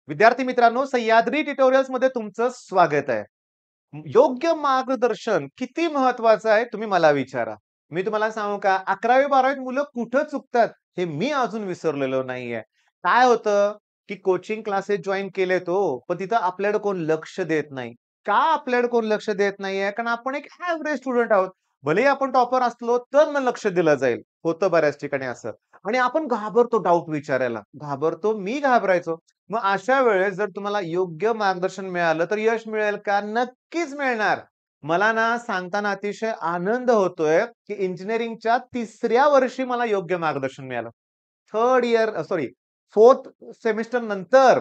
विद्यार्थी मित्रांनो, सह्याद्री ट्युटोरियल्स मध्ये तुमचं स्वागत आहे. योग्य मार्गदर्शन किती महत्वाचं आहे तुम्ही मला विचारा. मी तुम्हाला सांगू का 11वी-12वीत मुलं कुठं चुकतात हे मी अजून विसरलेलो नाहीये. काय होतं, की कोचिंग क्लासेस जॉइन केलेत हो, पण तिथं आपल्याकडे कोण लक्ष देत नाही. का आपल्याकडे कोण लक्ष देत नाहीये? कारण आपण एक एव्हरेज स्टुडंट आहोत. भलेही आपण टॉपर असलो तर मग लक्ष दिलं जाईल. होतं बऱ्याच ठिकाणी असं. आणि आपण घाबरतो डाउट विचारायला. घाबरतो, मी घाबरायचो. मग अशा वेळेस जर तुम्हाला योग्य मार्गदर्शन मिळालं, तर यश मिळेल का? नक्कीच मिळणार. मला ना सांगताना अतिशय आनंद होतोय, की इंजिनिअरिंगच्या 3ऱ्या वर्षी मला योग्य मार्गदर्शन मिळालं. 4th सेमिस्टर नंतर.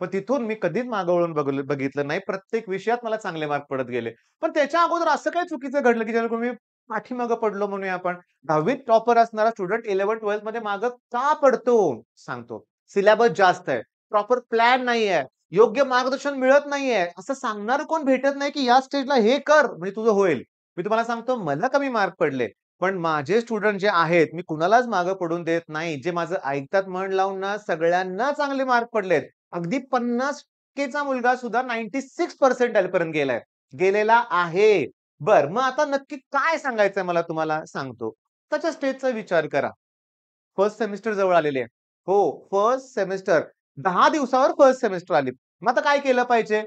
पण तिथून मी कधीच मागे वळून बघितलं नाही. प्रत्येक विषयात मला चांगले मार्क पडत गेले. पण त्याच्या अगोदर असं काय चुकीचं घडलं, की ज्याने मी पाठीमागे पडलो म्हणूया आपण. 10वीत टॉपर असणारा स्टुडंट 11th-12th मध्ये मागे का पडतो? सांगतो. सिलेबस जास्त आहे. प्रॉपर प्लॅन नाहीये. योग्य मार्गदर्शन मिळत नाहीये. असं सांगणारं कोण भेटत नाही, की या स्टेजला हे कर म्हणजे तुझं होईल. मी तुम्हाला सांगतो मला कमी मार्क पडले. पण माझे स्टुडंट जे आहेत, मी कुणालाच मागे पडून देत नाही. जे माझं ऐकतात मन लावून ना, सगळ्यांना चांगले मार्क पडलेत. अगदी 50% चा मुलगा सुद्धा 96 पर्सेंटाइल पर्यंत गेलाय. गेलेला आहे. बरं, मग आता नक्की काय सांगायचंय मला तुम्हाला सांगतो. त्याच्या स्टेजचा विचार करा. फर्स्ट सेमिस्टर जवळ आलेली आहे. हो, फर्स्ट सेमिस्टर 10 दिवसावर फर्स्ट सेमिस्टर आली. मग आता काय केलं पाहिजे?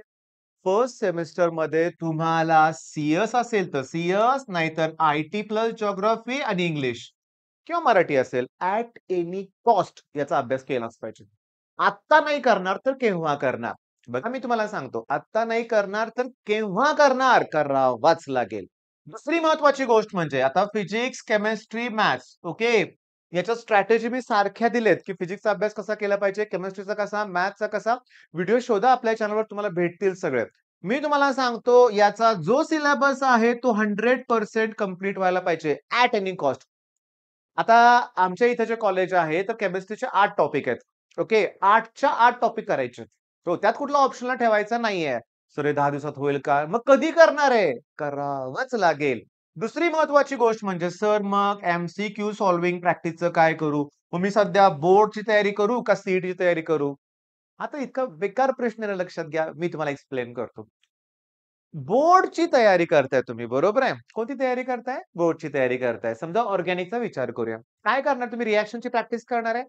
फर्स्ट सेमिस्टरमध्ये तुम्हाला सी-एस असेल तर सी-एस नाहीतर आय-टी प्लस जिओग्राफी आणि इंग्लिश किंवा मराठी असेल ॲट एनी कॉस्ट याचा अभ्यास केलाच पाहिजे. आत्ता नाही करणार तर केव्हा करणार? बघा मी तुम्हाला सांगतो, आत्ता नाही करणार तर केव्हा करणार? करावाच लागेल. दुसरी महत्वाची गोष्ट म्हणजे आता फिजिक्स, केमिस्ट्री, मॅथ्स ओके. याच्या स्ट्रॅटेजी मी सारख्या दिलेत, की फिजिक्सचा अभ्यास कसा केला पाहिजे, केमिस्ट्रीचा कसा, मॅथ्सचा कसा. व्हिडिओ शोधा आपल्या चॅनलवर तुम्हाला भेटतील सगळे. मी तुम्हाला सांगतो याचा जो सिलेबस आहे तो 100% कंप्लीट व्हायला पाहिजे ॲट एनी कॉस्ट. आता आमच्या इथे जे कॉलेज आहे, तर केमिस्ट्रीचे 8 टॉपिक आहेत. ओके. 8च्या 8 टॉपिक करायचे. हो, त्यात कुठला ऑप्शनला ठेवायचा नाहीये. सर हे 10 दिवसात होईल का? मग कधी करणार आहे? करावंच लागेल. दुसरी महत्वाची गोष्ट म्हणजे सर मग एम-सी-क्यू सॉल्व्हिंग प्रॅक्टिसचं काय करू? मग मी सध्या बोर्डची तयारी करू का सी तयारी करू? आता इतका बेकार प्रश्न आहे ना लक्षात घ्या. मी तुम्हाला एक्सप्लेन करतो. बोर्डची तयारी करताय तुम्ही, बरोबर आहे. कोणती तयारी करताय? बोर्डची तयारी करताय. समजा ऑर्गॅनिकचा विचार करूया. काय करणार तुम्ही रिएक्शनची प्रॅक्टिस करणार आहे?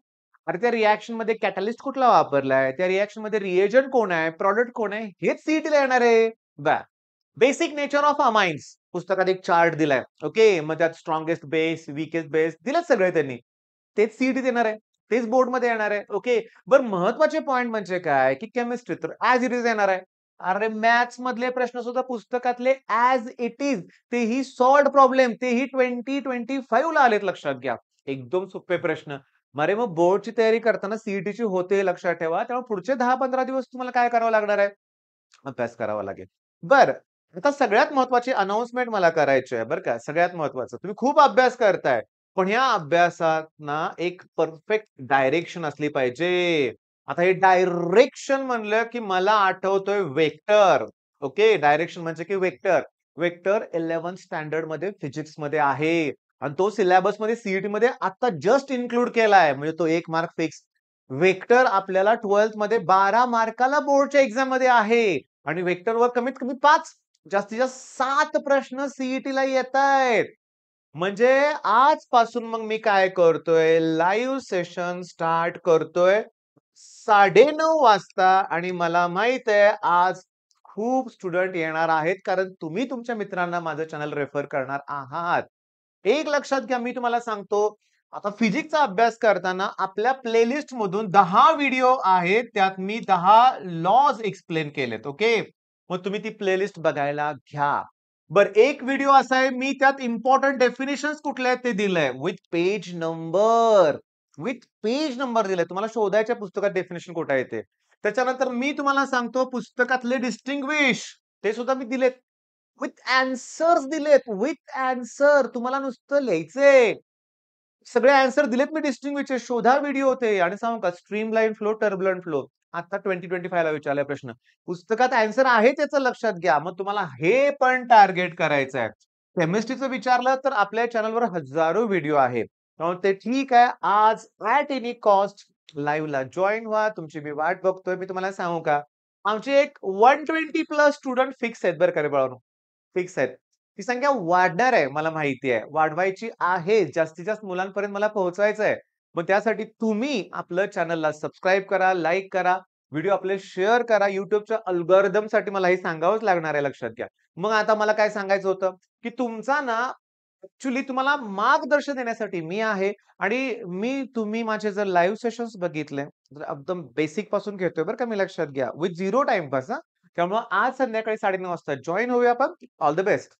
अरे त्या रिएक्शनमध्ये कॅटलिस्ट कुठला वापरलाय? त्या रिएक्शनमध्ये रिएजंट कोण आहे? प्रॉडक्ट कोण आहे? हेच सीईटीला येणार आहे. बरं. बेसिक नेचर ऑफ अमाइन्स पुस्तकात एक चार्ट दिलाय. ओके. मग त्यात स्ट्रॉंगेस्ट बेस, वीकेस्ट बेस दिलेत सगळे त्यांनी. तेच सीईटीत येणार आहे. तेच बोर्डमध्ये येणार आहे. ओके. बरं महत्वाचे पॉइंट म्हणजे काय, की केमिस्ट्री तर ॲज इट इज येणार आहे. अरे मॅथ्स मधले प्रश्न सुद्धा पुस्तकातले ॲज इट इज तेही सॉल्व्हड प्रॉब्लेम तेही 2025 ला आलेत लक्षात घ्या. एकदम सोपे प्रश्न. अरे मग बोर्डची तयारी करताना सीईटीची होते लक्षात ठेवा. त्यामुळे पुढचे 10-15 दिवस तुम्हाला काय करावं लागणार आहे? अभ्यास करावा लागेल. बरं. आता सगळ्यात महत्त्वाची अनाउन्समेंट मला करायची आहे बरं का. सगळ्यात महत्त्वाचं. तुम्ही खूप अभ्यास करताय. पण या अभ्यासात ना एक परफेक्ट डायरेक्शन असली पाहिजे. आता हे डायरेक्शन म्हणलं की मला आठवतोय वेक्टर. ओके. डायरेक्शन म्हणजे की वेक्टर. वेक्टर 11th स्टँडर्डमध्ये फिजिक्समध्ये आहे. आणि तो सिलेबसमध्ये सीईटीमध्ये आता जस्ट इन्क्लूड केलाय. म्हणजे तो 1 मार्क फिक्स. वेक्टर आपल्याला 12th मध्ये 12 मार्काला बोर्डच्या एक्झाममध्ये आहे. आणि वेक्टरवर कमीत कमी 5 जास्तीत जास्त 7 प्रश्न सीईटीला येतायत. म्हणजे आजपासून मग मी काय करतोय, लाईव्ह सेशन स्टार्ट करतोय 9:30 वाजता आणि मला माहित आहे आज खूप स्टुडंट येणार आहेत कारण तुम्ही तुमच्या मित्रांना माझं चॅनल रेफर करणार आहात. एक लक्षात घ्या मी तुम्हाला सांगतो, आता फिजिक्सचा अभ्यास करताना आपल्या प्लेलिस्ट मधून 10 व्हिडिओ आहेत. त्यात मी 10 लॉज एक्सप्लेन केलेत. ओके. मग तुम्ही ती प्लेलिस्ट बघायला घ्या. बरं एक व्हिडिओ असा आहे मी त्यात इम्पोर्टंट डेफिनिशन्स कुठले आहेत ते दिलंय with page number. With page number दिलाय. तुम्हाला शोधायच्या पुस्तकात डेफिनिशन कुठे आहे ते. त्याच्यानंतर मी तुम्हाला सांगतो पुस्तकातले डिस्टिंग्विश ते सुद्धा मी दिलेत. विथ ॲन्सर्स दिलेत. विथ ॲन्सर तुम्हाला नुसतं लिहायचंय. सगळे ॲन्सर दिलेत मी डिस्टिंग्विशचे. शोधा व्हिडिओ ते आणि सांगू का स्ट्रीमलाईन फ्लो, टर्ब्युलंट फ्लो. आता 2025 ला विचारलाय प्रश्न. पुस्तकात ॲन्सर आहे त्याचं लक्षात घ्या. मग तुम्हाला हे पण टार्गेट करायचं आहे. केमिस्ट्रीचं विचारलं तर आपल्या चॅनलवर हजारो व्हिडिओ आहेत. त्यामुळे ते ठीक आहे. आज ॲट एनी कॉस्ट लाईव्हला जॉइन व्हा. तुमची मी वाट बघतोय. मी तुम्हाला सांगू का? आमचे एक 120 प्लस स्टुडंट फिक्स आहेत बरं का रे बाळांनो. फिक्स आहेत. ती संख्या वाढणार आहे मला माहिती आहे. वाढवायची आहे. जास्तीत जास्त मुलांपर्यंत मला पोहोचवायचं आहे. मग त्यासाठी तुम्ही आपलं चॅनलला सबस्क्राईब करा, लाईक करा, व्हिडिओ आपले शेअर करा. YouTubeच्या अल्गोरिथमसाठी मला हे सांगावंच लागणार आहे लक्षात घ्या. मग आता मला काय सांगायचं होतं, की तुमचा ना ॲक्चुअली तुम्हाला मार्गदर्शन देण्यासाठी मी आहे आणि तुम्ही माझे जर लाईव्ह सेशन्स बघितले, तर एकदम बेसिक पासून घेतोय बरं का मी लक्षात घ्या. विथ झिरो टाईमपास हां. त्यामुळं आज संध्याकाळी 9:30 वाजता जॉइन होऊया आपण. All the best.